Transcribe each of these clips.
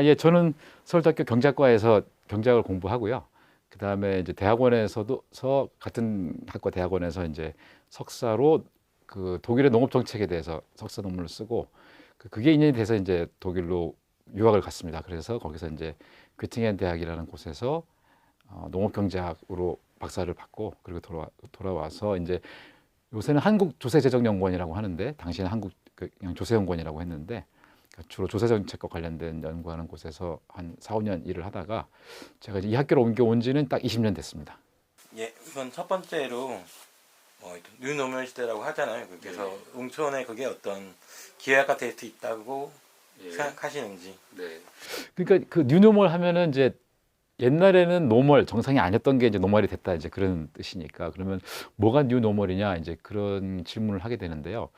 예, 저는 서울대학교 경제학과에서 경제학을 공부하고요. 그 다음에 이제 같은 학과 대학원에서 이제 석사로 그 독일의 농업 정책에 대해서 석사 논문을 쓰고 그게 인연이 돼서 이제 독일로 유학을 갔습니다. 그래서 거기서 이제 괴팅겐 대학이라는 곳에서 농업 경제학으로 박사를 받고 그리고 돌아와서 이제 요새는 한국조세재정연구원이라고 하는데 당시에는 한국 그냥 조세연구원이라고 했는데 주로 조세정책과 관련된 연구하는 곳에서 한 4, 5년 일을 하다가 제가 이제 이 학교로 옮겨온 지는 딱 20년 됐습니다. 예, 우선 첫 번째로 뉴노멀 시대라고 하잖아요. 그래서 농촌에 그게 어떤 기회가 될 수 있다고 생각하시는지. 네. 그러니까 그 뉴노멀 하면은 이제 옛날에는 노멀 정상이 아니었던 게 이제 노멀이 됐다 이제 그런 뜻이니까 그러면 뭐가 뉴노멀이냐 이제 그런 질문을 하게 되는데요.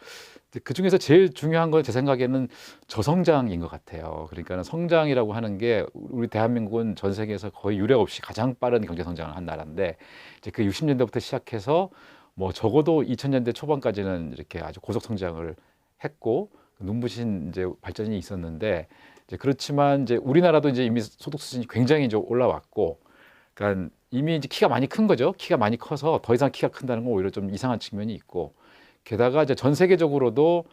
그 중에서 제일 중요한 건 제 생각에는 저성장인 것 같아요. 그러니까 성장이라고 하는 게 우리 대한민국은 전 세계에서 거의 유례 없이 가장 빠른 경제 성장을 한 나라인데 이제 그 60년대부터 시작해서 뭐 적어도 2000년대 초반까지는 이렇게 아주 고속 성장을 했고 눈부신 이제 발전이 있었는데 이제 그렇지만 이제 우리나라도 이제 이미 소득 수준이 굉장히 이제 올라왔고 그러니까 이미 이제 키가 많이 큰 거죠. 키가 많이 커서 더 이상 키가 큰다는 건 오히려 좀 이상한 측면이 있고 게다가 이제 전 세계적으로도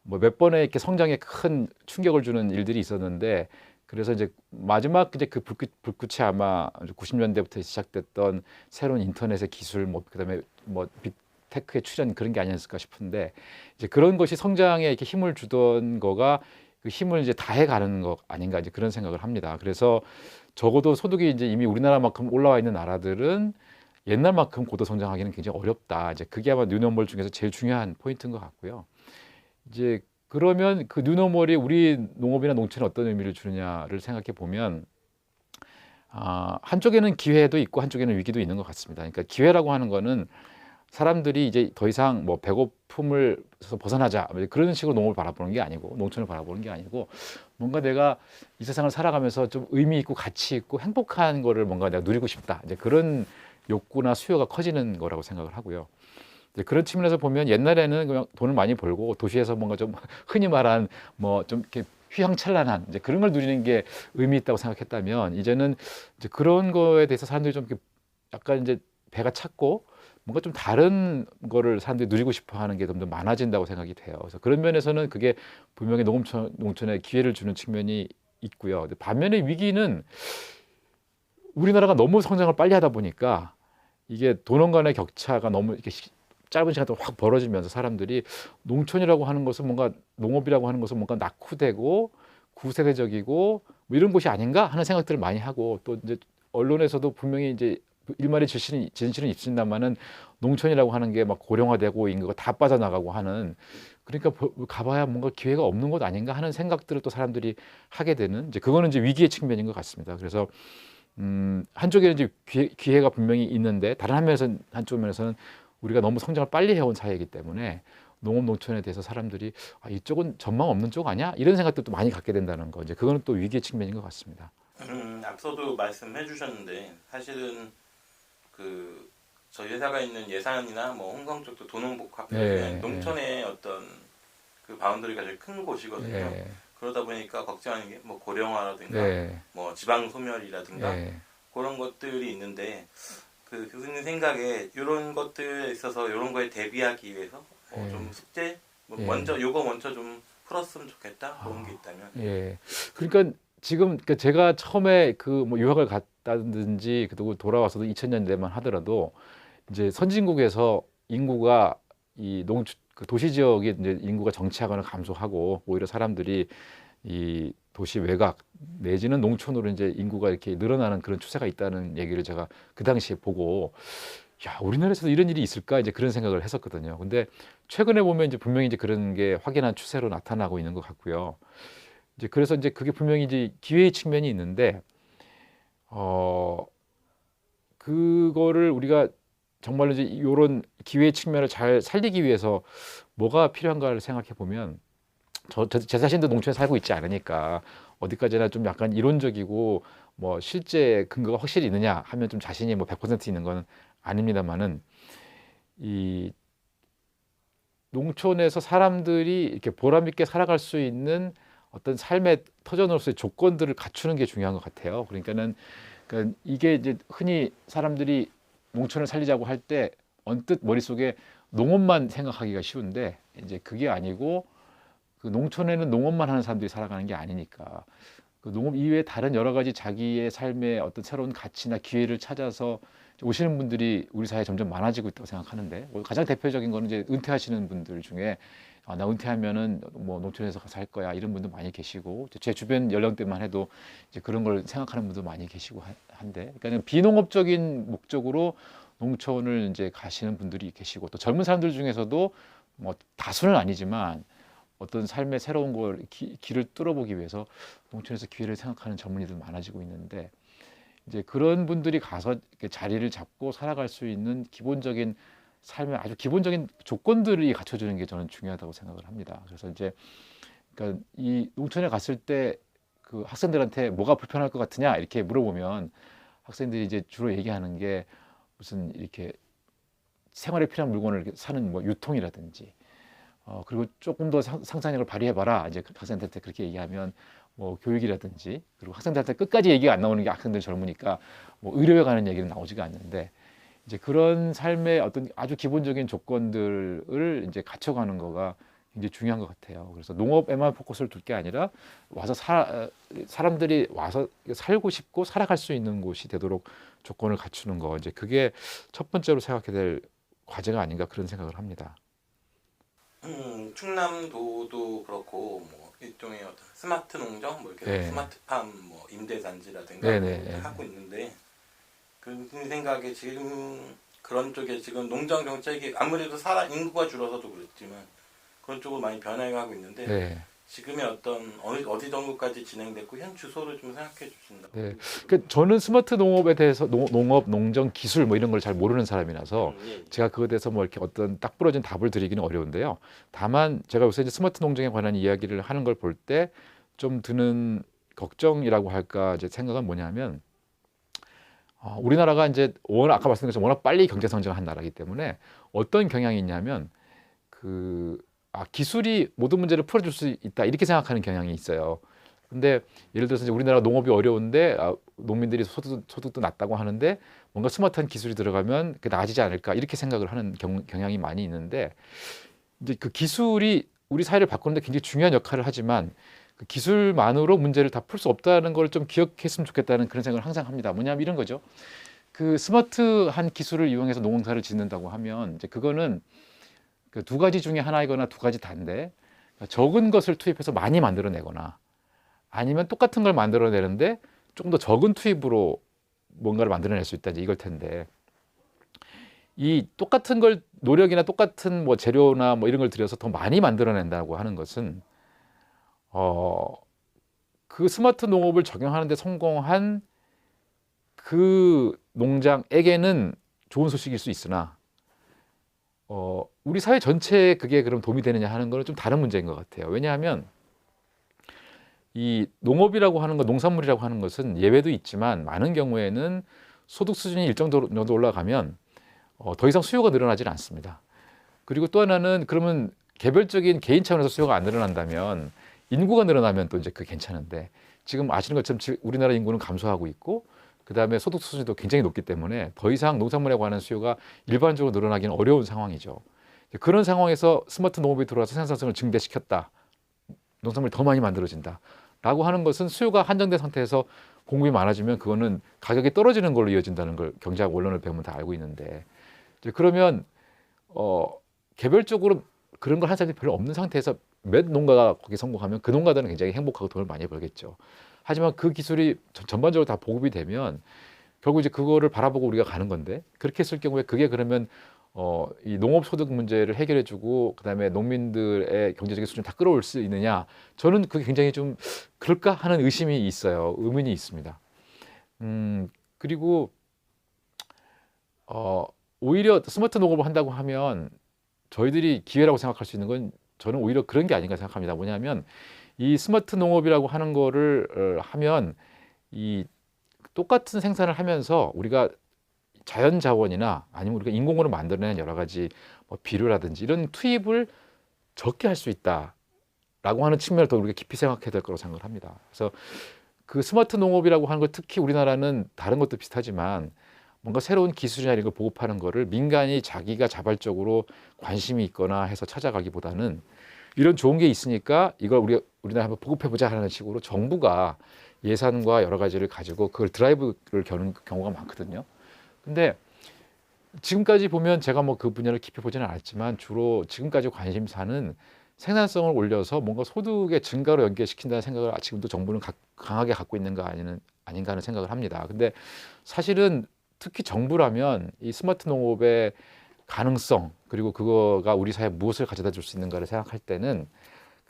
뭐 몇 번의 이렇게 성장에 큰 충격을 주는 일들이 있었는데 그래서 이제 마지막 이제 그 불꽃이 아마 90년대부터 시작됐던 새로운 인터넷의 기술 뭐 그다음에 뭐 빅테크의 출현 그런 게 아니었을까 싶은데 이제 그런 것이 성장에 이렇게 힘을 주던 거가 그 힘을 이제 다해 가는 것 아닌가 이제 그런 생각을 합니다. 그래서 적어도 소득이 이제 이미 우리나라만큼 올라와 있는 나라들은 옛날만큼 고도 성장하기는 굉장히 어렵다. 이제 그게 아마 뉴노멀 중에서 제일 중요한 포인트인 것 같고요. 이제 그러면 그 뉴노멀이 우리 농업이나 농촌에 어떤 의미를 주느냐를 생각해 보면 한쪽에는 기회도 있고 한쪽에는 위기도 있는 것 같습니다. 그러니까 기회라고 하는 거는 사람들이 이제 더 이상 뭐 배고픔을 벗어나자 그런 식으로 농업을 바라보는 게 아니고 농촌을 바라보는 게 아니고 뭔가 내가 이 세상을 살아가면서 좀 의미 있고 가치 있고 행복한 거를 뭔가 내가 누리고 싶다. 이제 그런 욕구나 수요가 커지는 거라고 생각을 하고요. 이제 그런 측면에서 보면 옛날에는 그냥 돈을 많이 벌고 도시에서 뭔가 좀 흔히 말한 뭐 좀 이렇게 휘황찬란한 이제 그런 걸 누리는 게 의미 있다고 생각했다면 이제는 이제 그런 거에 대해서 사람들이 좀 이렇게 약간 이제 배가 찼고 뭔가 좀 다른 거를 사람들이 누리고 싶어 하는 게 좀 더 많아진다고 생각이 돼요. 그래서 그런 면에서는 그게 분명히 농촌에 기회를 주는 측면이 있고요. 반면에 위기는 우리나라가 너무 성장을 빨리 하다 보니까 이게 도농 간의 격차가 너무 이렇게 짧은 시간 동안 확 벌어지면서 사람들이 농촌이라고 하는 것은 뭔가 농업이라고 하는 것은 뭔가 낙후되고 구세대적이고 뭐 이런 곳이 아닌가 하는 생각들을 많이 하고 또 이제 언론에서도 분명히 이제 일말의 진실은 있습니다만은 농촌이라고 하는 게 막 고령화되고 인구가 다 빠져나가고 하는 그러니까 가봐야 뭔가 기회가 없는 곳 아닌가 하는 생각들을 또 사람들이 하게 되는 이제 그거는 이제 위기의 측면인 것 같습니다. 그래서 한쪽에는 이제 기회가 분명히 있는데 다른 한쪽 면에서는 우리가 너무 성장을 빨리 해온 사회이기 때문에 농업 농촌에 대해서 사람들이 이쪽은 전망 없는 쪽 아니야? 이런 생각들도 많이 갖게 된다는 거 이제 그거는 또 위기의 측면인 것 같습니다. 앞서도 말씀해 주셨는데 사실은 그 저희 회사가 있는 예산이나 뭐 홍성 쪽도 도농복합 농촌의 어떤 그 바운더리가 제일 큰 곳이거든요. 그러다 보니까 걱정하는 게 뭐 고령화라든가 뭐 지방 소멸이라든가 그런 것들이 있는데 그 교수님 생각에 이런 것들에 있어서 이런 거에 대비하기 위해서 좀 숙제 요거 먼저 좀 풀었으면 좋겠다 그런 게 있다면. 그러니까 지금 제가 처음에 그 뭐 유학을 갔다든지 그리고 돌아와서도 2000년대만 하더라도 이제 선진국에서 인구가 그 도시 지역에 이제 인구가 정체하거나 감소하고 오히려 사람들이 이 도시 외곽 내지는 농촌으로 이제 인구가 이렇게 늘어나는 그런 추세가 있다는 얘기를 제가 그 당시에 보고 야, 우리나라에서도 이런 일이 있을까 이제 그런 생각을 했었거든요. 근데 최근에 보면 이제 분명히 이제 그런 게 확연한 추세로 나타나고 있는 것 같고요. 이제 그래서 이제 그게 분명히 이제 기회의 측면이 있는데 그거를 우리가 정말로 이제 이런 기회의 측면을 잘 살리기 위해서 뭐가 필요한가를 생각해 보면 제 자신도 농촌에 살고 있지 않으니까 어디까지나 좀 약간 이론적이고 뭐 실제 근거가 확실히 있느냐 하면 좀 자신이 뭐 100% 있는 건 아닙니다만은 이 농촌에서 사람들이 이렇게 보람 있게 살아갈 수 있는 어떤 삶의 터전으로서의 조건들을 갖추는 게 중요한 것 같아요. 그러니까 이게 이제 흔히 사람들이 농촌을 살리자고 할 때 언뜻 머릿속에 농업만 생각하기가 쉬운데 이제 그게 아니고 그 농촌에는 농업만 하는 사람들이 살아가는 게 아니니까 그 농업 이외에 다른 여러 가지 자기의 삶의 어떤 새로운 가치나 기회를 찾아서 오시는 분들이 우리 사회에 점점 많아지고 있다고 생각하는데 가장 대표적인 거는 이제 은퇴하시는 분들 중에 나 은퇴하면은 뭐 농촌에서 가서 할 거야 이런 분도 많이 계시고 제 주변 연령대만 해도 이제 그런 걸 생각하는 분도 많이 계시고 한데 그러니까 비농업적인 목적으로 농촌을 이제 가시는 분들이 계시고 또 젊은 사람들 중에서도 뭐 다수는 아니지만 어떤 삶의 새로운 걸 길을 뚫어보기 위해서 농촌에서 기회를 생각하는 젊은이들 많아지고 있는데 이제 그런 분들이 가서 이렇게 자리를 잡고 살아갈 수 있는 기본적인 삶의 아주 기본적인 조건들이 갖춰주는 게 저는 중요하다고 생각을 합니다. 그래서 이제 그러니까 이 농촌에 갔을 때 그 학생들한테 뭐가 불편할 것 같으냐 이렇게 물어보면 학생들이 이제 주로 얘기하는 게 무슨 이렇게 생활에 필요한 물건을 이렇게 사는 뭐 유통이라든지 그리고 조금 더 상상력을 발휘해봐라 이제 학생들한테 그렇게 얘기하면 뭐 교육이라든지 그리고 학생들한테 끝까지 얘기가 안 나오는 게 학생들 젊으니까 뭐 의료에 관한 얘기는 나오지가 않는데 이제 그런 삶의 어떤 아주 기본적인 조건들을 이제 갖춰가는 거가 굉장히 중요한 것 같아요. 그래서 농업에만 포커스를 둘 게 아니라 와서 사람들이 와서 살고 싶고 살아갈 수 있는 곳이 되도록 조건을 갖추는 거 이제 그게 첫 번째로 생각해야 될 과제가 아닌가 그런 생각을 합니다. 충남도도 그렇고 뭐 일종의 어떤 스마트 농정, 뭐 이렇게 네. 스마트팜, 뭐 임대단지라든가 네네. 하고 있는데 그 생각에 지금 그런 쪽에 지금 농장 정책이 아무래도 인구가 줄어서도 그렇지만 그런 쪽으로 많이 변해가고 있는데 네. 지금의 어떤 어디 정도까지 진행됐고 현 주소를 좀 생각해 주신다. 네. 그러니까 저는 스마트 농업에 대해서 농업, 농정, 기술 뭐 이런 걸 잘 모르는 사람이라서 예. 제가 그거에 대해서 뭐 이렇게 어떤 딱 부러진 답을 드리기는 어려운데요. 다만 제가 요새 이제 스마트 농정에 관한 이야기를 하는 걸 볼 때 좀 드는 걱정이라고 할까 이제 생각은 뭐냐면 우리나라가 이제 워낙 아까 말씀드린 것처럼 워낙 빨리 경제 성장을 한 나라이기 때문에 어떤 경향이 있냐면 기술이 모든 문제를 풀어줄 수 있다 이렇게 생각하는 경향이 있어요. 근데 예를 들어서 이제 우리나라 농업이 어려운데 농민들이 소득도 낮다고 하는데 뭔가 스마트한 기술이 들어가면 그게 나아지지 않을까 이렇게 생각을 하는 경향이 많이 있는데 이제 그 기술이 우리 사회를 바꾸는데 굉장히 중요한 역할을 하지만 그 기술만으로 문제를 다 풀 수 없다는 걸 좀 기억했으면 좋겠다는 그런 생각을 항상 합니다. 뭐냐면 이런 거죠. 그 스마트한 기술을 이용해서 농사를 짓는다고 하면 이제 그거는 그 두 가지 중에 하나이거나 두 가지 다인데 적은 것을 투입해서 많이 만들어내거나 아니면 똑같은 걸 만들어내는데 조금 더 적은 투입으로 뭔가를 만들어낼 수 있다 이걸 텐데 이 똑같은 걸 노력이나 똑같은 뭐 재료나 뭐 이런 걸 들여서 더 많이 만들어낸다고 하는 것은 그 스마트 농업을 적용하는 데 성공한 그 농장에게는 좋은 소식일 수 있으나 우리 사회 전체에 그게 그럼 도움이 되느냐 하는 거는 좀 다른 문제인 것 같아요. 왜냐하면 이 농업이라고 하는 것, 농산물이라고 하는 것은 예외도 있지만 많은 경우에는 소득 수준이 일정 정도 올라가면 더 이상 수요가 늘어나질 않습니다. 그리고 또 하나는 그러면 개별적인 개인 차원에서 수요가 안 늘어난다면 인구가 늘어나면 또 이제 그게 괜찮은데 지금 아시는 것처럼 우리나라 인구는 감소하고 있고 그다음에 소득 수준도 굉장히 높기 때문에 더 이상 농산물에 관한 수요가 일반적으로 늘어나기는 어려운 상황이죠. 그런 상황에서 스마트 농업이 들어와서 생산성을 증대시켰다. 농산물이 더 많이 만들어진다. 라고 하는 것은 수요가 한정된 상태에서 공급이 많아지면 그거는 가격이 떨어지는 걸로 이어진다는 걸 경제학 원론을 배우면 다 알고 있는데 이제 그러면 개별적으로 그런 걸 한 사람이 별로 없는 상태에서 몇 농가가 거기 성공하면 그 농가들은 굉장히 행복하고 돈을 많이 벌겠죠. 하지만 그 기술이 전반적으로 다 보급이 되면 결국 이제 그거를 바라보고 우리가 가는 건데 그렇게 했을 경우에 그게 그러면 이 농업 소득 문제를 해결해주고 그다음에 농민들의 경제적인 수준 다 끌어올 수 있느냐? 저는 그게 굉장히 좀 그럴까 하는 의심이 있어요. 의문이 있습니다. 그리고 오히려 스마트 농업을 한다고 하면 저희들이 기회라고 생각할 수 있는 건 저는 오히려 그런 게 아닌가 생각합니다. 뭐냐면 이 스마트 농업이라고 하는 거를 하면 이 똑같은 생산을 하면서 우리가 자연 자원이나 아니면 우리가 인공으로 만들어낸 여러 가지 뭐 비료라든지 이런 투입을 적게 할 수 있다. 라고 하는 측면을 더 우리가 깊이 생각해야 될 거라고 생각을 합니다. 그래서 그 스마트 농업이라고 하는 걸 특히 우리나라는 다른 것도 비슷하지만 뭔가 새로운 기술이나 이런 걸 보급하는 거를 민간이 자기가 자발적으로 관심이 있거나 해서 찾아가기보다는 이런 좋은 게 있으니까 이걸 우리나라 한번 보급해보자 하는 식으로 정부가 예산과 여러 가지를 가지고 그걸 드라이브를 겨는 경우가 많거든요. 근데 지금까지 보면 제가 뭐 그 분야를 깊이 보지는 않았지만 주로 지금까지 관심사는 생산성을 올려서 뭔가 소득의 증가로 연계시킨다는 생각을 지금도 정부는 강하게 갖고 있는 거 아닌가 하는 생각을 합니다. 근데 사실은 특히 정부라면 이 스마트 농업의 가능성 그리고 그거가 우리 사회에 무엇을 가져다 줄 수 있는가를 생각할 때는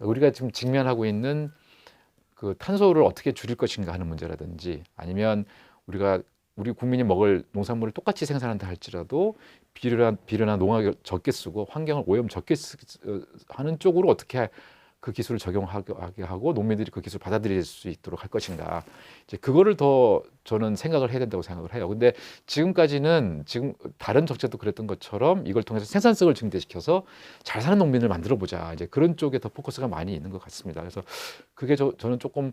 우리가 지금 직면하고 있는 그 탄소를 어떻게 줄일 것인가 하는 문제라든지 아니면 우리 국민이 먹을 농산물을 똑같이 생산한다 할지라도 비료나 농약을 적게 쓰고 환경을 오염 적게 하는 쪽으로 어떻게 그 기술을 적용하게 하고 농민들이 그 기술을 받아들일 수 있도록 할 것인가. 이제 그거를 더 저는 생각을 해야 된다고 생각을 해요. 근데 지금 다른 정책도 그랬던 것처럼 이걸 통해서 생산성을 증대시켜서 잘 사는 농민을 만들어 보자. 이제 그런 쪽에 더 포커스가 많이 있는 것 같습니다. 그래서 그게 저는 조금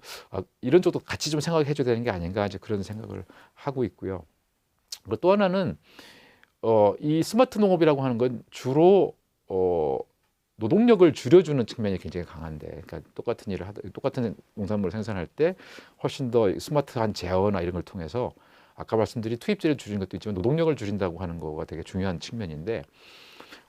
이런 쪽도 같이 좀 생각해 줘야 되는 게 아닌가 이제 그런 생각을 하고 있고요. 그리고 또 하나는 이 스마트 농업이라고 하는 건 주로 노동력을 줄여주는 측면이 굉장히 강한데, 그러니까 똑같은 농산물을 생산할 때 훨씬 더 스마트한 제어나 이런 걸 통해서 아까 말씀드린 투입재를 줄이는 것도 있지만 노동력을 줄인다고 하는 거가 되게 중요한 측면인데,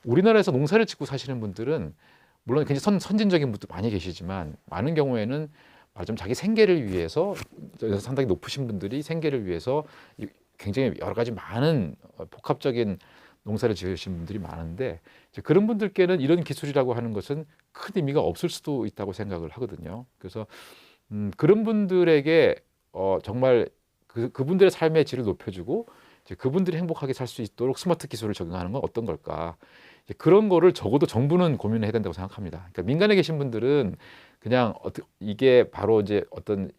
우리나라에서 농사를 짓고 사시는 분들은 물론 굉장히 선진적인 분도 많이 계시지만 많은 경우에는 말하자면 자기 생계를 위해서 상당히 높으신 분들이 생계를 위해서 굉장히 여러 가지 많은 복합적인 농사를 지으신 분들이 많은데 이제 그런 분들께는 이런 기술이라고 하는 것은 큰 의미가 없을 수도 있다고 생각을 하거든요. 그래서 그런 분들에게 정말 그분들의 삶의 질을 높여주고 이제 그분들이 행복하게 살 수 있도록 스마트 기술을 적용하는 건 어떤 걸까? 이제 그런 거를 적어도 정부는 고민을 해야 된다고 생각합니다. 그러니까 민간에 계신 분들은 그냥 이게 바로 이제 어떤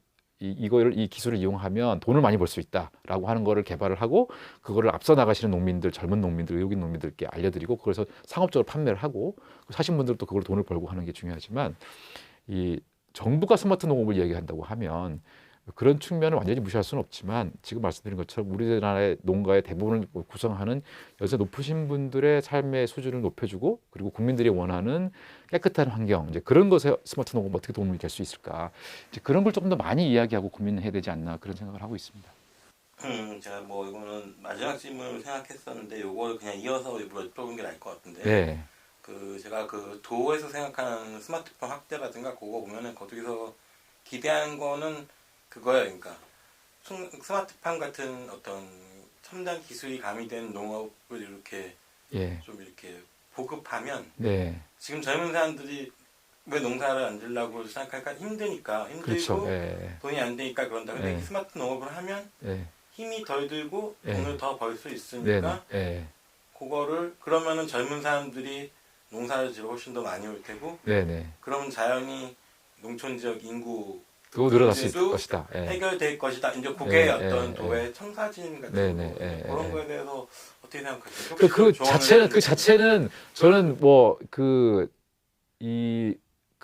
이 기술을 이용하면 돈을 많이 벌 수 있다라고 하는 거를 개발을 하고 그거를 앞서 나가시는 농민들, 젊은 농민들, 의욕인 농민들께 알려드리고 그래서 상업적으로 판매를 하고 사신 분들도 그걸 돈을 벌고 하는 게 중요하지만 이 정부가 스마트 농업을 얘기한다고 하면 그런 측면을 완전히 무시할 수는 없지만 지금 말씀드린 것처럼 우리나라의 농가의 대부분을 구성하는 여기서 높으신 분들의 삶의 수준을 높여주고 그리고 국민들이 원하는 깨끗한 환경 이제 그런 것에 스마트 농업 어떻게 도움이 될 수 있을까 이제 그런 걸 조금 더 많이 이야기하고 고민해야 되지 않나 그런 생각을 하고 있습니다. 제가 뭐 이거는 마지막 질문을 생각했었는데 이걸 그냥 이어서 여쭤본 게 나을 것 같은데. 네. 제가 그 도에서 생각하는 스마트폰 확대라든가 그거 보면은 거기서 기대하는 거는 그거예요. 그러니까 스마트팜 같은 어떤 첨단 기술이 가미된 농업을 이렇게 좀 이렇게 보급하면 지금 젊은 사람들이 왜 농사를 안 지려고 생각할까 힘드니까 힘들고 그렇죠. 돈이 안 되니까 그런다. 근데 스마트 농업을 하면 힘이 덜 들고 돈을 더 벌 수 있으니까 그거를 그러면은 젊은 사람들이 농사를 지러 훨씬 더 많이 올 테고 그러면 자연히 농촌 지역 인구 그거 늘어날 수 있을 것이다. 해결될 것이다. 이제 그게 어떤 도의 청사진 같은 그런 거에 대해서 어떻게 생각하세요? 그 자체는 저는 뭐 그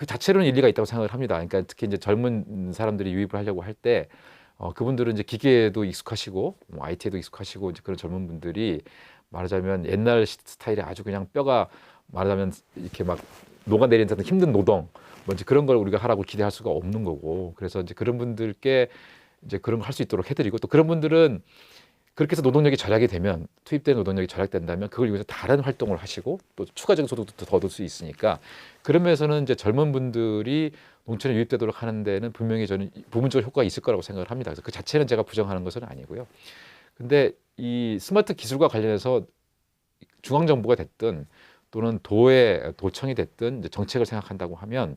자체로는 일리가 있다고 생각을 합니다. 그러니까 특히 이제 젊은 사람들이 유입을 하려고 할 때 그분들은 이제 기계에도 익숙하시고 뭐 IT에도 익숙하시고 이제 그런 젊은 분들이 말하자면 옛날 스타일에 아주 그냥 뼈가 말하자면 이렇게 막 녹아내리는 듯한 힘든 노동 뭐 이제 그런 걸 우리가 하라고 기대할 수가 없는 거고 그래서 이제 그런 분들께 이제 그런 걸 할 수 있도록 해드리고 또 그런 분들은 그렇게 해서 노동력이 절약이 되면 투입된 노동력이 절약된다면 그걸 위해서 다른 활동을 하시고 또 추가적인 소득도 더 얻을 수 있으니까 그런 면에서는 이제 젊은 분들이 농촌에 유입되도록 하는 데는 분명히 저는 부분적으로 효과가 있을 거라고 생각을 합니다. 그래서 그 자체는 제가 부정하는 것은 아니고요. 근데 이 스마트 기술과 관련해서 중앙정부가 됐든 또는 도청이 됐든 이제 정책을 생각한다고 하면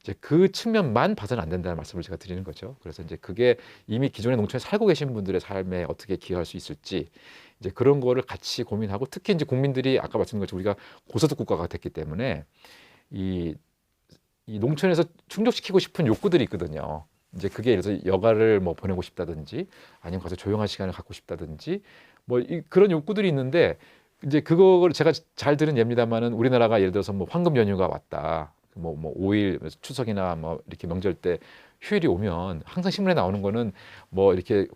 이제 그 측면만 봐서는 안 된다는 말씀을 제가 드리는 거죠. 그래서 이제 그게 이미 기존의 농촌에 살고 계신 분들의 삶에 어떻게 기여할 수 있을지 이제 그런 거를 같이 고민하고 특히 이제 국민들이 아까 말씀드린 것처럼 우리가 고소득 국가가 됐기 때문에 이 농촌에서 충족시키고 싶은 욕구들이 있거든요. 이제 그게 예를 들어서 여가를 뭐 보내고 싶다든지 아니면 가서 조용한 시간을 갖고 싶다든지 뭐 그런 욕구들이 있는데 이제 그거를 제가 잘 들은 예입니다만은 우리나라가 예를 들어서 뭐 황금 연휴가 왔다. 뭐 5일 추석이나 뭐 이렇게 명절 때 휴일이 오면 항상 신문에 나오는 거는 뭐 이렇게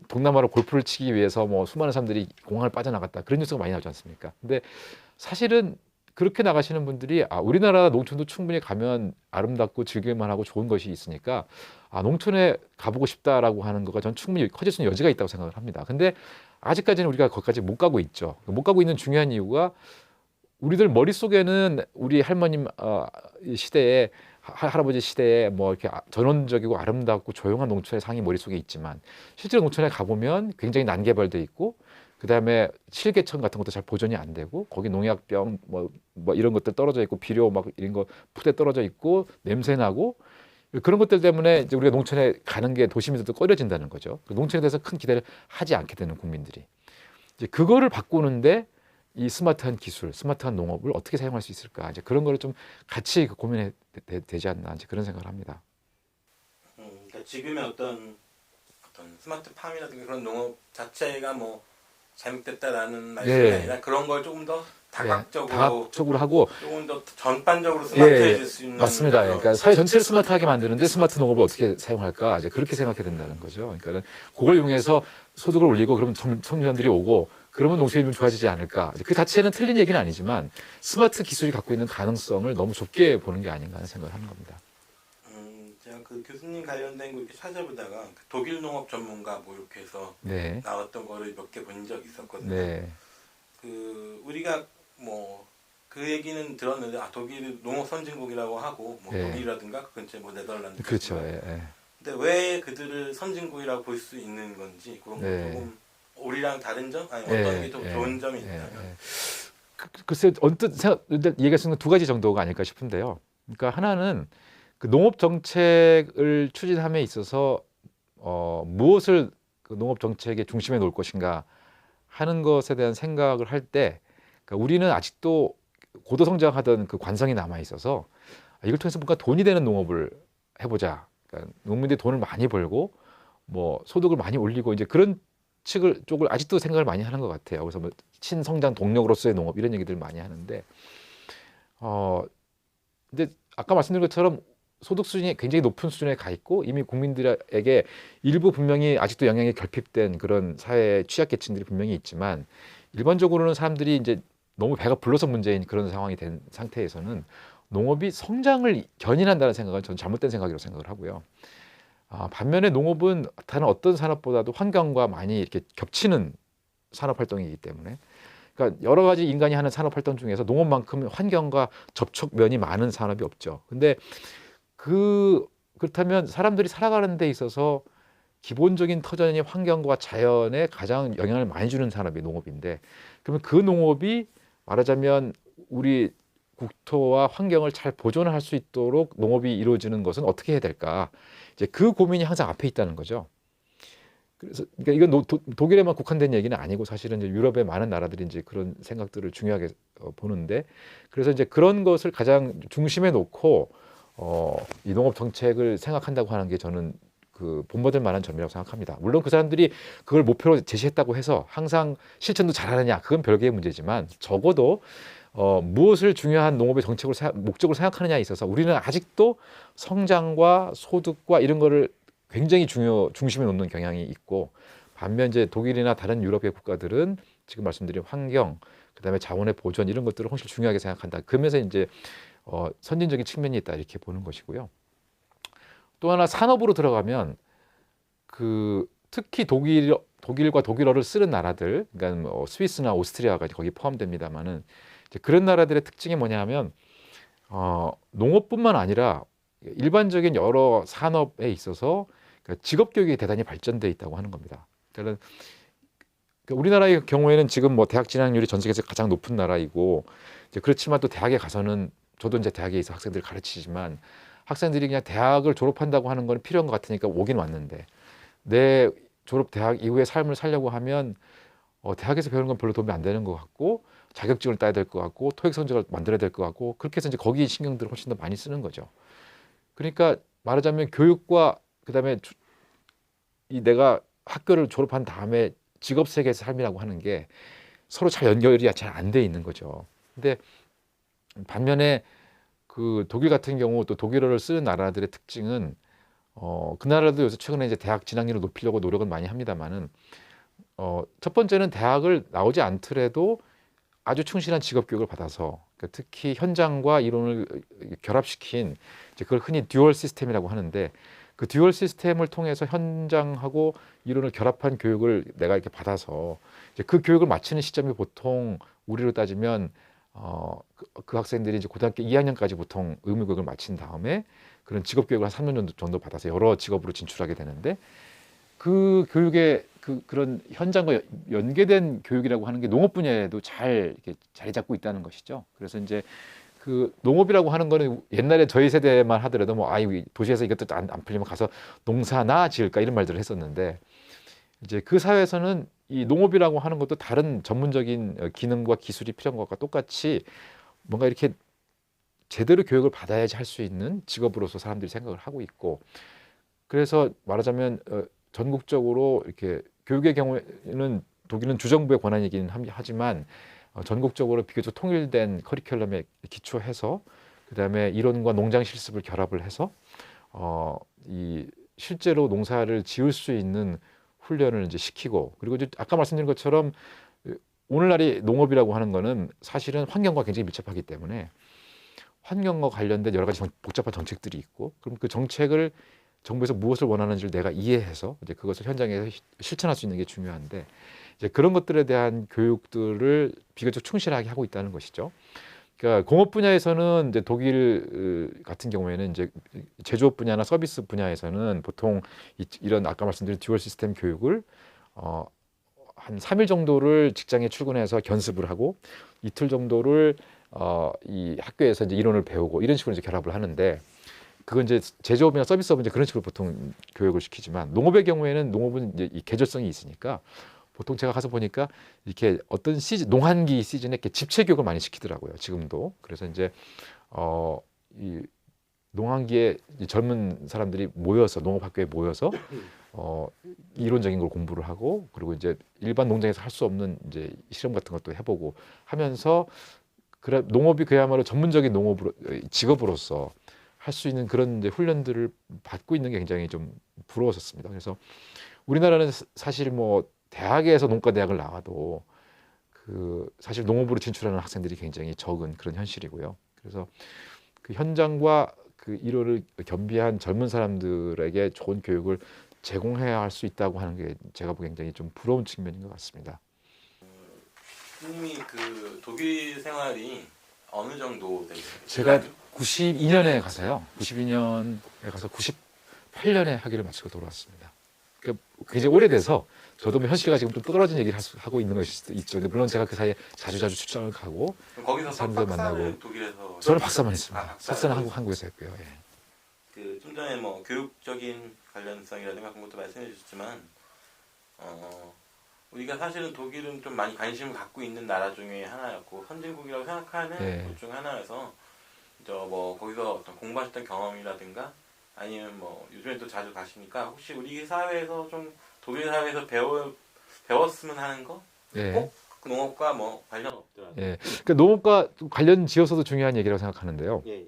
동남아로 골프를 치기 위해서 뭐 수많은 사람들이 공항을 빠져나갔다 그런 뉴스가 많이 나오지 않습니까? 근데 사실은 그렇게 나가시는 분들이 우리나라 농촌도 충분히 가면 아름답고 즐길만 하고 좋은 것이 있으니까 농촌에 가보고 싶다라고 하는 거가 전 충분히 커질 수 있는 여지가 있다고 생각을 합니다. 근데 아직까지는 우리가 거기까지 못 가고 있죠. 못 가고 있는 중요한 이유가 우리들 머릿속에는 우리 할머님 시대에 할아버지 시대에 뭐 이렇게 전원적이고 아름답고 조용한 농촌의 상이 머릿속에 있지만 실제로 농촌에 가보면 굉장히 난개발돼 있고 그다음에 실개천 같은 것도 잘 보존이 안 되고 거기 농약병 뭐 이런 것들 떨어져 있고 비료 막 이런 거 푸대 떨어져 있고 냄새 나고 그런 것들 때문에 이제 우리가 농촌에 가는 게 도심에서도 꺼려진다는 거죠. 농촌에 대해서 큰 기대를 하지 않게 되는 국민들이 이제 그거를 바꾸는데 이 스마트한 기술, 스마트한 농업을 어떻게 사용할 수 있을까? 이제 그런 거를 좀 같이 고민해 되지 않나 이제 그런 생각을 합니다. 그러니까 지금의 어떤 스마트팜이라든가 그런 농업 자체가 뭐 잘못됐다라는 말씀이 아니라 그런 걸 조금 더 다각적으로 하고 조금 더 전반적으로 스마트해질 수 있는 맞습니다. 그러니까 사회 전체를 스마트하게 만드는데 스마트 농업을 어떻게 사용할까? 이제 그렇게 생각해야 된다는 거죠. 그러니까 그걸 이용해서 소득을 올리고 그러면 청년들이 오고 그러면 농촌이 좀 좋아지지 않을까? 그 자체는 틀린 얘기는 아니지만 스마트 기술이 갖고 있는 가능성을 너무 좁게 보는 게 아닌가 하는 생각을 하는 겁니다. 제가 그 교수님 관련된 거 이렇게 찾아보다가 독일 농업 전문가 뭐 이렇게 해서 나왔던 거를 몇 개 본 적이 있었거든요. 그 우리가 뭐 그 얘기는 들었는데 독일이 농업 선진국이라고 하고 뭐 독일이라든가 그 근처에 뭐 네덜란드 그렇죠. 근데 왜 그들을 선진국이라고 볼 수 있는 건지 그런 거 조금 우리랑 다른 점? 아니 어떤 게 더 좋은 점이 있다면? 글쎄 언뜻 얘기할 수 있는 두 가지 정도가 아닐까 싶은데요. 그러니까 하나는 그 농업 정책을 추진함에 있어서 무엇을 그 농업 정책의 중심에 놓을 것인가 하는 것에 대한 생각을 할 때 그러니까 우리는 아직도 고도 성장하던 그 관성이 남아 있어서 이걸 통해서 뭔가 돈이 되는 농업을 해보자. 그러니까 농민들이 돈을 많이 벌고 뭐 소득을 많이 올리고 이제 그런 쪽을 아직도 생각을 많이 하는 것 같아요. 그래서 뭐 친성장 동력으로서의 농업 이런 얘기들 많이 하는데, 근데 아까 말씀드린 것처럼 소득 수준이 굉장히 높은 수준에 가 있고 이미 국민들에게 일부 분명히 아직도 영향이 결핍된 그런 사회 취약계층들이 분명히 있지만 일반적으로는 사람들이 이제 너무 배가 불러서 문제인 그런 상황이 된 상태에서는 농업이 성장을 견인한다는 생각은 저는 잘못된 생각이라고 생각을 하고요. 반면에 농업은 다른 어떤 산업보다도 환경과 많이 이렇게 겹치는 산업 활동이기 때문에, 그러니까 여러 가지 인간이 하는 산업 활동 중에서 농업만큼 환경과 접촉면이 많은 산업이 없죠. 근데 그렇다면 사람들이 살아가는 데 있어서 기본적인 터전이 환경과 자연에 가장 영향을 많이 주는 산업이 농업인데, 그러면 그 농업이 말하자면 우리 국토와 환경을 잘 보존할 수 있도록 농업이 이루어지는 것은 어떻게 해야 될까? 이제 그 고민이 항상 앞에 있다는 거죠. 그래서 그러니까 이건 독일에만 국한된 얘기는 아니고 사실은 이제 유럽의 많은 나라들이 이제 그런 생각들을 중요하게 보는데, 그래서 이제 그런 것을 가장 중심에 놓고 이 농업 정책을 생각한다고 하는 게 저는 그 본받을 만한 점이라고 생각합니다. 물론 그 사람들이 그걸 목표로 제시했다고 해서 항상 실천도 잘하느냐 그건 별개의 문제지만 적어도 무엇을 중요한 농업의 목적으로 생각하느냐에 있어서 우리는 아직도 성장과 소득과 이런 거를 굉장히 중심에 놓는 경향이 있고, 반면 이제 독일이나 다른 유럽의 국가들은 지금 말씀드린 환경, 그다음에 자원의 보존 이런 것들을 훨씬 중요하게 생각한다. 그러면서 이제 선진적인 측면이 있다 이렇게 보는 것이고요. 또 하나 산업으로 들어가면 특히 독일과 독일어를 쓰는 나라들, 그러니까 뭐 스위스나 오스트리아가 거기 포함됩니다만은 그런 나라들의 특징이 뭐냐면 농업뿐만 아니라 일반적인 여러 산업에 있어서 그러니까 직업 교육이 대단히 발전돼 있다고 하는 겁니다. 그러니까 우리나라의 경우에는 지금 뭐 대학 진학률이 전 세계에서 가장 높은 나라이고 그렇지만 또 대학에 가서는 저도 이제 대학에 있어 학생들을 가르치지만 학생들이 그냥 대학을 졸업한다고 하는 건 필요한 것 같으니까 오긴 왔는데 내 졸업 대학 이후의 삶을 살려고 하면 대학에서 배우는 건 별로 도움이 안 되는 것 같고 자격증을 따야 될 것 같고 토익 성적을 만들어야 될 것 같고 그렇게 해서 이제 거기 신경들을 훨씬 더 많이 쓰는 거죠. 그러니까 말하자면 교육과 그다음에 내가 학교를 졸업한 다음에 직업 세계에서 삶이라고 하는 게 서로 잘 연결이 잘 안 돼 있는 거죠. 근데 반면에 그 독일 같은 경우 또 독일어를 쓰는 나라들의 특징은 그 나라도 요새 최근에 이제 대학 진학률을 높이려고 노력은 많이 합니다만은 첫 번째는 대학을 나오지 않더라도 아주 충실한 직업 교육을 받아서 그러니까 특히 현장과 이론을 결합시킨 이제 그걸 흔히 듀얼 시스템이라고 하는데 그 듀얼 시스템을 통해서 현장하고 이론을 결합한 교육을 내가 이렇게 받아서 이제 그 교육을 마치는 시점이 보통 우리로 따지면 그 학생들이 이제 고등학교 2학년까지 보통 의무 교육을 마친 다음에 그런 직업 교육을 한 3년 정도 받아서 여러 직업으로 진출하게 되는데 그 교육의 그런 현장과 연계된 교육이라고 하는 게 농업 분야에도 잘 이렇게 자리 잡고 있다는 것이죠. 그래서 이제 그 농업이라고 하는 거는 옛날에 저희 세대만 하더라도 뭐 도시에서 이것도 안 풀리면 가서 농사나 지을까 이런 말들을 했었는데 이제 그 사회에서는 이 농업이라고 하는 것도 다른 전문적인 기능과 기술이 필요한 것과 똑같이 뭔가 이렇게 제대로 교육을 받아야지 할 수 있는 직업으로서 사람들이 생각을 하고 있고 그래서 말하자면 전국적으로 이렇게 교육의 경우에는 독일은 주정부의 권한이긴 하지만 전국적으로 비교적 통일된 커리큘럼에 기초해서 그다음에 이론과 농장 실습을 결합을 해서 이 실제로 농사를 지을 수 있는 훈련을 이제 시키고 그리고 이제 아까 말씀드린 것처럼 오늘날의 농업이라고 하는 거는 사실은 환경과 굉장히 밀접하기 때문에 환경과 관련된 여러 가지 복잡한 정책들이 있고 그럼 그 정책을 정부에서 무엇을 원하는지를 내가 이해해서 이제 그것을 현장에서 실천할 수 있는 게 중요한데 이제 그런 것들에 대한 교육들을 비교적 충실하게 하고 있다는 것이죠. 그러니까 공업 분야에서는 이제 독일 같은 경우에는 이제 제조업 분야나 서비스 분야에서는 보통 이런 아까 말씀드린 듀얼 시스템 교육을 한 3일 정도를 직장에 출근해서 견습을 하고 이틀 정도를 이 학교에서 이제 이론을 배우고 이런 식으로 이제 결합을 하는데 그건 이제 제조업이나 서비스업은 이제 그런 식으로 보통 교육을 시키지만 농업의 경우에는 농업은 이제 이 계절성이 있으니까 보통 제가 가서 보니까 이렇게 어떤 시즌 농한기 시즌에 이렇게 집체 교육을 많이 시키더라고요. 지금도 그래서 이제 이 농한기에 젊은 사람들이 모여서 농업학교에 모여서 이론적인 걸 공부를 하고 그리고 이제 일반 농장에서 할 수 없는 이제 실험 같은 것도 해보고 하면서 그래 농업이 그야말로 전문적인 농업으로 직업으로서 할 수 있는 그런 이제 훈련들을 받고 있는 게 굉장히 좀 부러웠었습니다. 그래서 우리나라는 사실 뭐 대학에서 농과대학을 나와도 그 사실 농업으로 진출하는 학생들이 굉장히 적은 그런 현실이고요. 그래서 그 현장과 그 이론을 겸비한 젊은 사람들에게 좋은 교육을 제공해야 할 수 있다고 하는 게 제가 보기엔 굉장히 좀 부러운 측면인 것 같습니다. 선생님이 그 독일 생활이 어느 정도 되셨어요? 제가 92년에 가서요. 92년에 가서 98년에 학위를 마치고 돌아왔습니다. 그러니까 굉장히 오래돼서 저도 뭐 현실과 지금 좀 떨어진 얘기를 하고 있는 것일 수도 있죠. 물론 제가 그 사이에 자주 출장을 가고 그럼 거기서 사람들 만나고 독일에서 저는 박사만 했습니다. 박사를 석사는 한국에서 했고요. 예. 그 좀 전에 뭐 교육적인 관련성이라든가 그런 것도 말씀해 주셨지만 우리가 사실은 독일은 좀 많이 관심을 갖고 있는 나라 중에 하나였고 선진국이라고 생각하는 네. 곳 중 하나여서 뭐 거기서 어떤 공부하셨던 경험이라든가 아니면 뭐 요즘에 또 자주 가시니까 혹시 우리 사회에서 좀 독일 사회에서 배웠으면 하는 거? 예. 꼭 농업과 뭐 관련 없더라도. 예. 그러니까 농업과 관련 지어서도 중요한 얘기라고 생각하는데요. 예.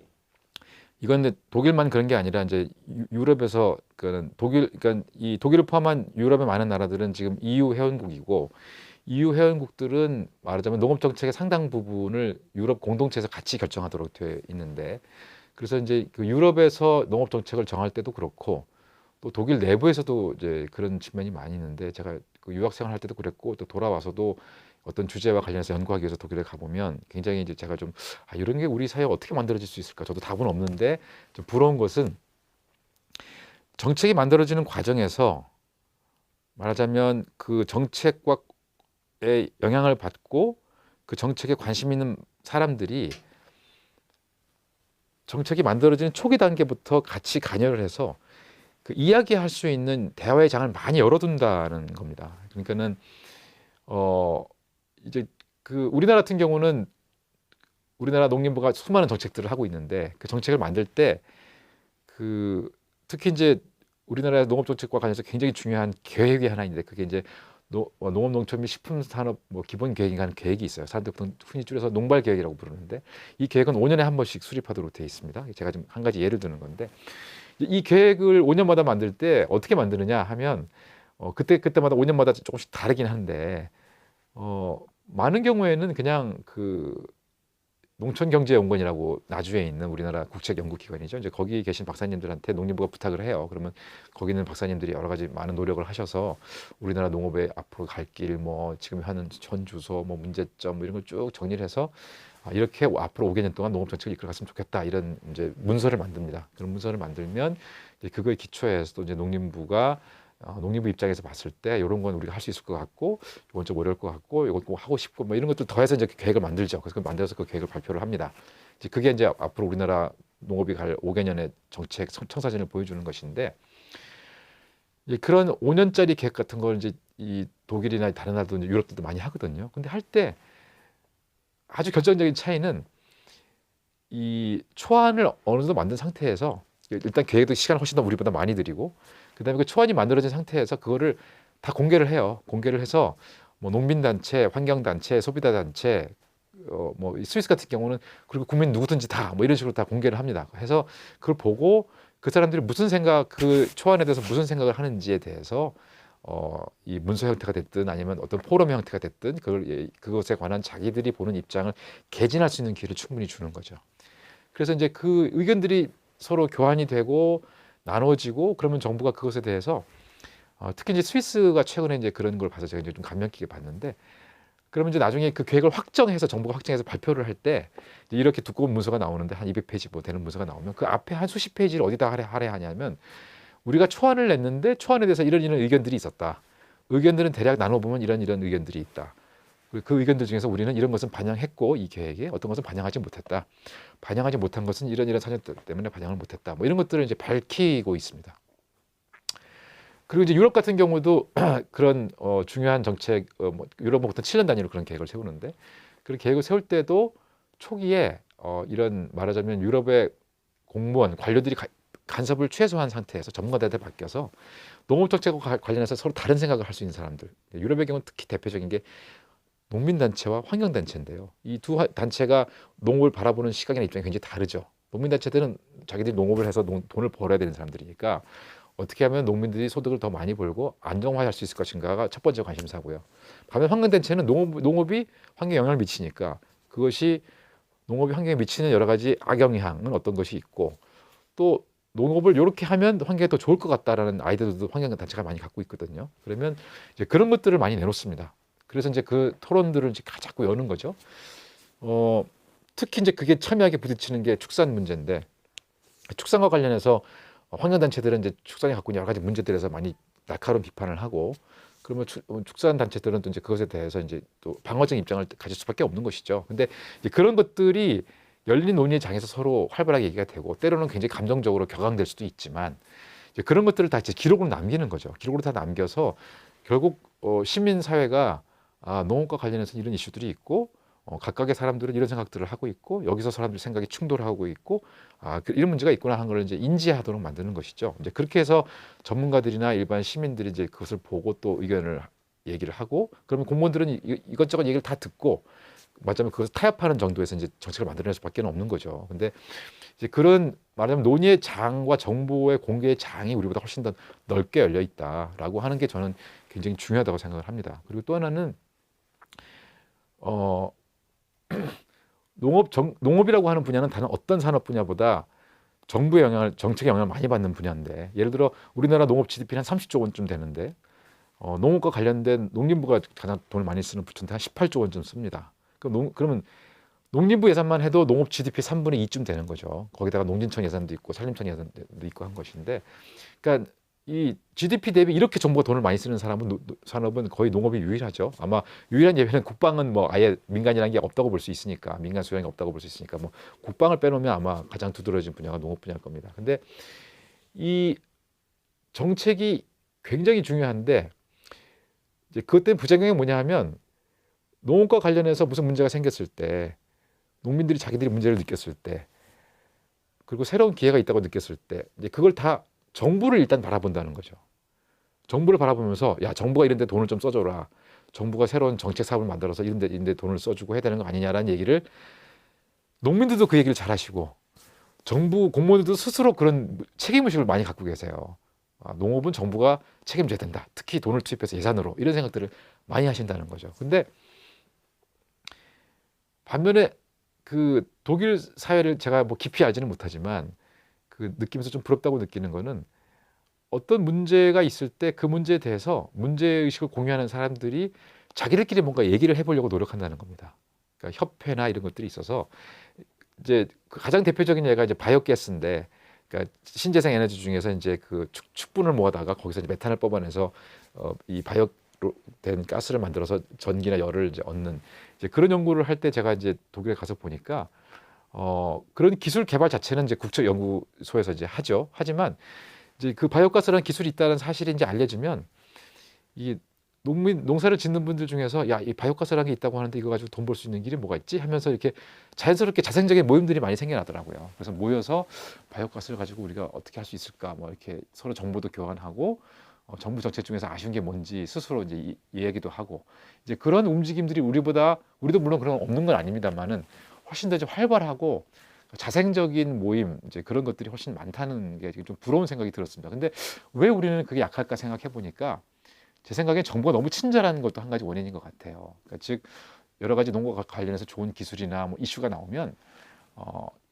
이건 근데 독일만 그런 게 아니라 이제 유럽에서 그러니까 이 독일을 포함한 유럽의 많은 나라들은 지금 EU 회원국이고 EU 회원국들은 말하자면 농업 정책의 상당 부분을 유럽 공동체에서 같이 결정하도록 되어 있는데 그래서 이제 그 유럽에서 농업 정책을 정할 때도 그렇고 또 독일 내부에서도 이제 그런 측면이 많이 있는데 제가 그 유학생활 할 때도 그랬고 또 돌아와서도 어떤 주제와 관련해서 연구하기 위해서 독일에 가보면 굉장히 이제 제가 좀 이런 게 우리 사회에 어떻게 만들어질 수 있을까? 저도 답은 없는데 좀 부러운 것은 정책이 만들어지는 과정에서 말하자면 그 정책과의 영향을 받고 그 정책에 관심 있는 사람들이 정책이 만들어지는 초기 단계부터 같이 관여를 해서 그 이야기할 수 있는 대화의 장을 많이 열어둔다는 겁니다. 그러니까는 이제 그 우리나라 같은 경우는 우리나라 농림부가 수많은 정책들을 하고 있는데 그 정책을 만들 때 그 특히 이제 우리나라의 농업 정책과 관련해서 굉장히 중요한 계획이 하나 있는데 그게 이제 농업 농촌 및 식품 산업 뭐 기본 계획이라는 계획이 있어요. 사람들 흔히 줄여서 농발 계획이라고 부르는데 이 계획은 5년에 한 번씩 수립하도록 되어 있습니다. 제가 좀 한 가지 예를 드는 건데 이 계획을 5년마다 만들 때 어떻게 만드느냐 하면 그때마다 5년마다 조금씩 다르긴 한데 많은 경우에는 그냥 그 농촌경제연구원이라고 나주에 있는 우리나라 국책연구기관이죠. 이제 거기 계신 박사님들한테 농림부가 부탁을 해요. 그러면 거기 있는 박사님들이 여러 가지 많은 노력을 하셔서 우리나라 농업의 앞으로 갈 길, 뭐 지금 하는 전 주소, 뭐 문제점 뭐 이런 걸 쭉 정리를 해서 이렇게 앞으로 5개년 동안 농업 정책을 이끌어갔으면 좋겠다 이런 이제 문서를 만듭니다. 그런 문서를 만들면 이제 그거에 기초해서 이제 농림부가 농림부 입장에서 봤을 때 이런 건 우리가 할 수 있을 것 같고 이건 좀 어려울 것 같고 이건 꼭 하고 싶고 뭐 이런 것들 더해서 이제 계획을 만들죠. 그래서 만들어서 그 계획을 발표를 합니다. 이제 그게 이제 앞으로 우리나라 농업이 갈 5개년의 정책 청사진을 보여주는 것인데 이제 그런 5년짜리 계획 같은 걸 이제 이 독일이나 다른 나라도 이제 유럽들도 많이 하거든요. 근데 할 때 아주 결정적인 차이는 이 초안을 어느 정도 만든 상태에서 일단 계획도 시간을 훨씬 더 우리보다 많이 들이고 그다음에 그 초안이 만들어진 상태에서 그거를 다 공개를 해요. 공개를 해서 뭐 농민단체, 환경단체, 소비자단체, 뭐 스위스 같은 경우는 그리고 국민 누구든지 다 뭐 이런 식으로 다 공개를 합니다. 해서 그걸 보고 그 사람들이 무슨 생각, 그 초안에 대해서 무슨 생각을 하는지에 대해서 이 문서 형태가 됐든 아니면 어떤 포럼 형태가 됐든 그것에 관한 자기들이 보는 입장을 개진할 수 있는 기회를 충분히 주는 거죠. 그래서 이제 그 의견들이 서로 교환이 되고 나눠지고 그러면 정부가 그것에 대해서 특히 이제 스위스가 최근에 이제 그런 걸 봐서 제가 이제 좀 감명 깊게 봤는데 그러면 이제 나중에 그 계획을 확정해서 정부가 확정해서 발표를 할 때 이렇게 두꺼운 문서가 나오는데 한 200페이지 뭐 되는 문서가 나오면 그 앞에 한 수십 페이지를 어디다 할애하냐면 우리가 초안을 냈는데 초안에 대해서 이런 의견들이 있었다. 의견들은 대략 나눠보면 이런 의견들이 있다. 그 의견들 중에서 우리는 이런 것은 반영했고 이 계획에 어떤 것은 반영하지 못했다. 반영하지 못한 것은 이런 사정 때문에 반영을 못했다. 뭐 이런 것들을 이제 밝히고 있습니다. 그리고 이제 유럽 같은 경우도 그런 중요한 정책, 뭐 유럽은 보통 7년 단위로 그런 계획을 세우는데 그런 계획을 세울 때도 초기에 이런 말하자면 유럽의 공무원, 관료들이 간섭을 최소화한 상태에서 전문가들한테 맡겨서 농업 정책과 관련해서 서로 다른 생각을 할 수 있는 사람들. 유럽의 경우는 특히 대표적인 게 농민단체와 환경단체인데요. 이 두 단체가 농업을 바라보는 시각이나 입장이 굉장히 다르죠. 농민단체들은 자기들이 농업을 해서 돈을 벌어야 되는 사람들이니까 어떻게 하면 농민들이 소득을 더 많이 벌고 안정화할 수 있을 것인가가 첫 번째 관심사고요. 반면 환경단체는 농업이 환경에 영향을 미치니까 그것이 농업이 환경에 미치는 여러 가지 악영향은 어떤 것이 있고 또 농업을 이렇게 하면 환경에 더 좋을 것 같다라는 아이디어도 환경단체가 많이 갖고 있거든요. 그러면 이제 그런 것들을 많이 내놓습니다. 그래서 이제 그 토론들을 이제 자꾸 여는 거죠. 특히 이제 그게 첨예하게 부딪히는 게 축산 문제인데 축산과 관련해서 환경단체들은 이제 축산이 갖고 있는 여러 가지 문제들에서 많이 날카로운 비판을 하고 그러면 축산 단체들은 또 이제 그것에 대해서 이제 또 방어적 입장을 가질 수밖에 없는 것이죠. 근데 이제 그런 것들이 열린 논의의 장에서 서로 활발하게 얘기가 되고 때로는 굉장히 감정적으로 격앙될 수도 있지만 이제 그런 것들을 다 이제 기록으로 남기는 거죠. 기록으로 다 남겨서 결국 시민 사회가 농업과 관련해서 이런 이슈들이 있고 각각의 사람들은 이런 생각들을 하고 있고 여기서 사람들 생각이 충돌하고 있고 이런 문제가 있구나 하는 걸 이제 인지하도록 만드는 것이죠. 이제 그렇게 해서 전문가들이나 일반 시민들이 이제 그것을 보고 또 의견을 얘기를 하고 그러면 공무원들은 이것저것 얘기를 다 듣고 맞자면 그것을 타협하는 정도에서 이제 정책을 만들어낼 수밖에 없는 거죠. 근데 이제 그런 말하자면 논의의 장과 정보의 공개의 장이 우리보다 훨씬 더 넓게 열려 있다라고 하는 게 저는 굉장히 중요하다고 생각을 합니다. 그리고 또 하나는 농업이라고 하는 분야는 다른 어떤 산업 분야보다 정부의 정책의 영향을 많이 받는 분야인데 예를 들어 우리나라 농업 GDP는 한 30조 원쯤 되는데 농업과 관련된 농림부가 가장 돈을 많이 쓰는 부처인데 한 18조 원쯤 씁니다. 그러면 농림부 예산만 해도 농업 GDP 3분의 2쯤 되는 거죠. 거기다가 농진청 예산도 있고 산림청 예산도 있고 한 것인데 그러니까 이 GDP 대비 이렇게 정부가 돈을 많이 쓰는 산업은 거의 농업이 유일하죠. 아마 유일한 예외는 국방은 뭐 아예 민간이라는 게 없다고 볼 수 있으니까 민간 수량이 없다고 볼 수 있으니까 뭐 국방을 빼놓으면 아마 가장 두드러진 분야가 농업 분야일 겁니다. 근데 이 정책이 굉장히 중요한데 이제 그것 때문에 부작용이 뭐냐 하면 농업과 관련해서 무슨 문제가 생겼을 때 농민들이 자기들이 문제를 느꼈을 때 그리고 새로운 기회가 있다고 느꼈을 때 이제 그걸 다 정부를 일단 바라본다는 거죠. 정부를 바라보면서 야 정부가 이런 데 돈을 좀 써줘라. 정부가 새로운 정책 사업을 만들어서 이런 데 돈을 써주고 해야 되는 거 아니냐라는 얘기를 농민들도 그 얘기를 잘 하시고 정부 공무원들도 스스로 그런 책임의식을 많이 갖고 계세요. 농업은 정부가 책임져야 된다. 특히 돈을 투입해서 예산으로 이런 생각들을 많이 하신다는 거죠. 근데 반면에 그 독일 사회를 제가 뭐 깊이 알지는 못하지만 그 느끼면서 좀 부럽다고 느끼는 거는 어떤 문제가 있을 때 그 문제에 대해서 문제의식을 공유하는 사람들이 자기들끼리 뭔가 얘기를 해보려고 노력한다는 겁니다. 그러니까 협회나 이런 것들이 있어서 이제 그 가장 대표적인 예가 이제 바이오가스인데, 그러니까 신재생 에너지 중에서 이제 그 축분을 모아다가 거기서 이제 메탄을 뽑아내서 이 바이오 된 가스를 만들어서 전기나 열을 이제 얻는 이제 그런 연구를 할 때 제가 이제 독일에 가서 보니까 그런 기술 개발 자체는 이제 국책연구소에서 이제 하죠. 하지만 이제 그 바이오가스라는 기술이 있다는 사실이 이제 알려지면 이 농사를 짓는 분들 중에서 야, 이 바이오가스라는 게 있다고 하는데 이거 가지고 돈 벌 수 있는 길이 뭐가 있지? 하면서 이렇게 자연스럽게 자생적인 모임들이 많이 생겨나더라고요. 그래서 모여서 바이오가스를 가지고 우리가 어떻게 할 수 있을까? 뭐 이렇게 서로 정보도 교환하고 정부 정책 중에서 아쉬운 게 뭔지 스스로 이제 이야기도 하고 이제 그런 움직임들이 우리도 물론 그런 건 없는 건 아닙니다만은 훨씬 더 이제 활발하고 자생적인 모임 이제 그런 것들이 훨씬 많다는 게 좀 부러운 생각이 들었습니다. 근데 왜 우리는 그게 약할까 생각해 보니까 제 생각엔 정부가 너무 친절한 것도 한 가지 원인인 것 같아요. 그러니까 즉 여러 가지 농업과 관련해서 좋은 기술이나 뭐 이슈가 나오면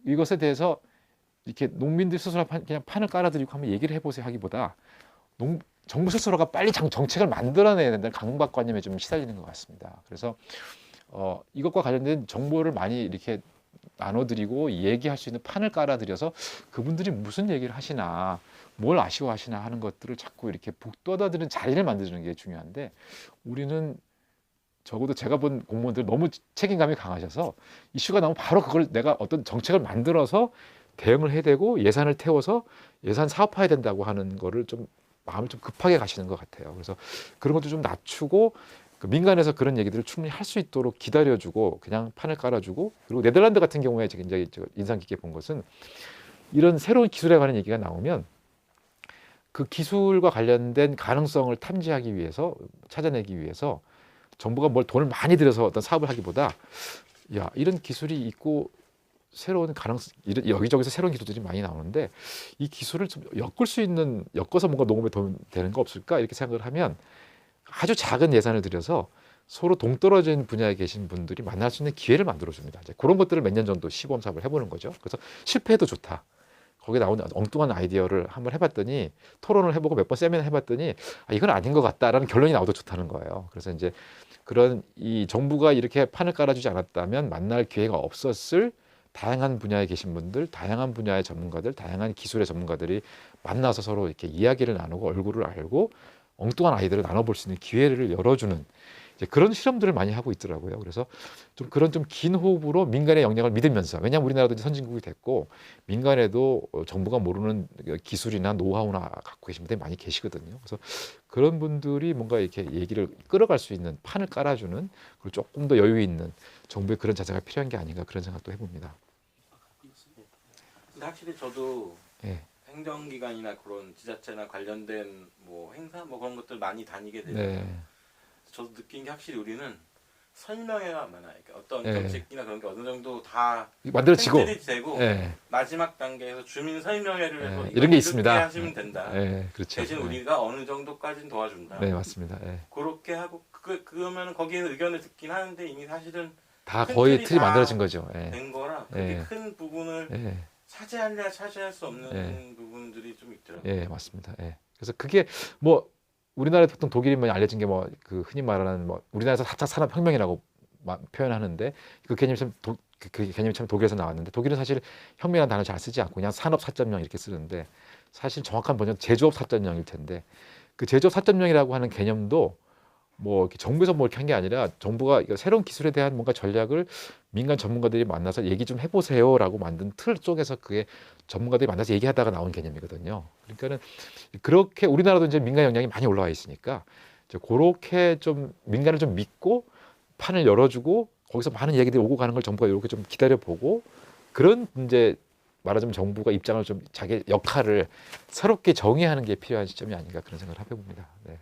이것에 대해서 이렇게 농민들 스스로 그냥 판을 깔아드리고 한번 얘기를 해보세요 하기보다 정부 스스로가 빨리 정책을 만들어내야 된다는 강박관념에 좀 시달리는 것 같습니다. 그래서 이것과 관련된 정보를 많이 이렇게 나눠드리고 얘기할 수 있는 판을 깔아드려서 그분들이 무슨 얘기를 하시나 뭘 아쉬워하시나 하는 것들을 자꾸 이렇게 북돋아드리는 자리를 만들어주는 게 중요한데 우리는 적어도 제가 본 공무원들 너무 책임감이 강하셔서 이슈가 나오면 바로 그걸 내가 어떤 정책을 만들어서 대응을 해야 되고 예산을 태워서 예산 사업화해야 된다고 하는 거를 좀 마음을 좀 급하게 가시는 것 같아요. 그래서 그런 것도 좀 낮추고 그 민간에서 그런 얘기들을 충분히 할 수 있도록 기다려주고 그냥 판을 깔아주고 그리고 네덜란드 같은 경우에 제가 굉장히 인상 깊게 본 것은 이런 새로운 기술에 관한 얘기가 나오면 그 기술과 관련된 가능성을 탐지하기 위해서 찾아내기 위해서 정부가 뭘 돈을 많이 들여서 어떤 사업을 하기보다 야 이런 기술이 있고 새로운 가능성 여기저기서 새로운 기술들이 많이 나오는데 이 기술을 좀 엮어서 뭔가 농업에 도움 되는 거 없을까 이렇게 생각을 하면 아주 작은 예산을 들여서 서로 동떨어진 분야에 계신 분들이 만날 수 있는 기회를 만들어줍니다. 이제 그런 것들을 몇 년 정도 시범 사업을 해보는 거죠. 그래서 실패해도 좋다. 거기에 나오는 엉뚱한 아이디어를 한번 해봤더니 토론을 해보고 몇 번 세미나 해봤더니 이건 아닌 것 같다라는 결론이 나오도 좋다는 거예요. 그래서 이제 그런 이 정부가 이렇게 판을 깔아주지 않았다면 만날 기회가 없었을 다양한 분야에 계신 분들, 다양한 분야의 전문가들, 다양한 기술의 전문가들이 만나서 서로 이렇게 이야기를 나누고 얼굴을 알고 엉뚱한 아이디어를 나눠볼 수 있는 기회를 열어주는 이제 그런 실험들을 많이 하고 있더라고요. 그래서 좀 그런 좀 긴 호흡으로 민간의 역량을 믿으면서 왜냐하면 우리나라도 이제 선진국이 됐고 민간에도 정부가 모르는 기술이나 노하우나 갖고 계신 분들이 많이 계시거든요. 그래서 그런 분들이 뭔가 이렇게 얘기를 끌어갈 수 있는 판을 깔아주는 그리고 조금 더 여유 있는 정부의 그런 자세가 필요한 게 아닌가 그런 생각도 해봅니다. 근데 확실히 저도 예. 행정기관이나 그런 지자체나 관련된 뭐 행사 뭐 그런 것들 많이 다니게 되죠. 네. 저도 느낀 게 확실히 우리는 설명회가 많아요. 그러니까 어떤 네. 정책이나 그런 게 어느 정도 다 만들어지고 펜들이 되고 예. 마지막 단계에서 주민 설명회를 해서 예. 이거 이런 게 있습니다. 이렇게 하시면 된다. 예. 그렇죠. 대신 우리가 어느 정도까지는 도와준다. 네, 맞습니다. 예. 그렇게 하고 그러면 거기에서 의견을 듣긴 하는데 이미 사실은 다 거의 틀이 다 만들어진 거죠. 예. 된 거라 그렇게 예. 큰 부분을 예. 차지하려 차지할 수 없는 예. 부분들이 좀 있더라고요. 예, 맞습니다. 예. 그래서 그게 뭐 우리나라에 보통 독일이면 알려진 게 뭐 그 흔히 말하는 뭐 우리나라에서 4차 산업혁명이라고 표현하는데 그 개념이 그 개념이 참 독일에서 나왔는데 독일은 사실 혁명이라는 단어 잘 쓰지 않고 그냥 산업 4.0 이렇게 쓰는데 사실 정확한 번역은 제조업 4.0일 텐데 그 제조업 4.0이라고 하는 개념도 뭐 이렇게 정부에서 뭐 이렇게 한 게 아니라 정부가 이거 새로운 기술에 대한 뭔가 전략을 민간 전문가들이 만나서 얘기 좀 해보세요라고 만든 틀 속에서 그게 전문가들이 만나서 얘기하다가 나온 개념이거든요. 그러니까는 그렇게 우리나라도 이제 민간 역량이 많이 올라와 있으니까 이제 그렇게 좀 민간을 좀 믿고 판을 열어주고 거기서 많은 얘기들이 오고 가는 걸 정부가 이렇게 좀 기다려보고 그런 이제 말하자면 정부가 입장을 좀 자기 역할을 새롭게 정의하는 게 필요한 시점이 아닌가 그런 생각을 해봅니다. 네.